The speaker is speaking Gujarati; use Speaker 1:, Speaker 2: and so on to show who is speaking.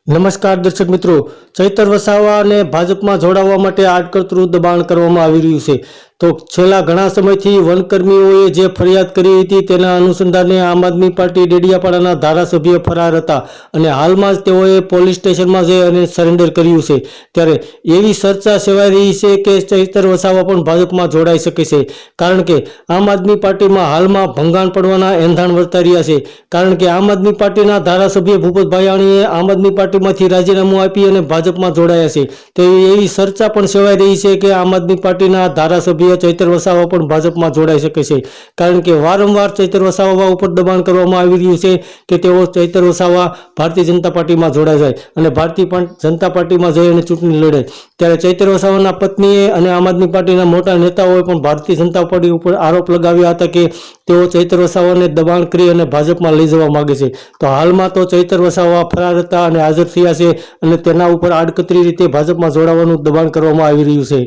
Speaker 1: નમસ્કાર દર્શક મિત્રો, ચૈતર વસાવાને ભાજપમાં જોડાવા માટે આડકતરું દબાણ કરવામાં આવી રહ્યું છે. તો છેલ્લા ઘણા સમયથી વનકર્મીઓએ જે ફરિયાદ કરી હતી તેના અનુસંધાને આમ આદમી પાર્ટી ડેડિયાપાડાના ધારાસભ્ય ફરાર હતા અને હાલમાં જ તેઓએ પોલીસ સ્ટેશનમાં જઈ અને સરેન્ડર કર્યું છે. ત્યારે એવી ચર્ચા સેવાઈ રહી છે કે ચૈતર વસાવા પણ ભાજપમાં જોડાઈ શકે છે, કારણ કે આમ આદમી પાર્ટીમાં હાલમાં ભંગાણ પડવાના એંધાણ વર્તાઈ રહ્યા છે. કારણ કે આમ આદમી પાર્ટીના ધારાસભ્ય ભૂપત ભાયાણીએ આમ આદમી પાર્ટીમાંથી રાજીનામું આપી અને ભાજપમાં જોડાયા છે. તેવી એવી ચર્ચા પણ સેવાઈ રહી છે કે આમ આદમી પાર્ટીના ધારાસભ્ય ચૈતર વસાવા પણ ભાજપમાં જોડાઈ શકે છે, કારણ કે વારંવાર ચૈતર વસાવા ઉપર દબાણ કરવામાં આવી રહ્યું છે કે તેઓ ચૈતર વસાવા ભારતીય જનતા પાર્ટીમાં જોડાઈ જાય અને ભારતીય જનતા પાર્ટીમાં જઈ અને ચૂંટણી લડે. ત્યારે ચૈતર વસાવાના પત્નીએ અને આમ આદમી પાર્ટીના મોટા નેતાઓએ પણ ભારતીય જનતા પાર્ટી ઉપર આરોપ લગાવ્યા હતા કે તેઓ ચૈતર વસાવાને દબાણ કરી અને ભાજપમાં લઈ જવા માંગે છે. તો હાલમાં તો ચૈતર વસાવા ફરાર હતા અને હાજર થયા છે અને તેના ઉપર આડકતરી રીતે ભાજપમાં જોડાવાનું દબાણ કરવામાં આવી રહ્યું છે.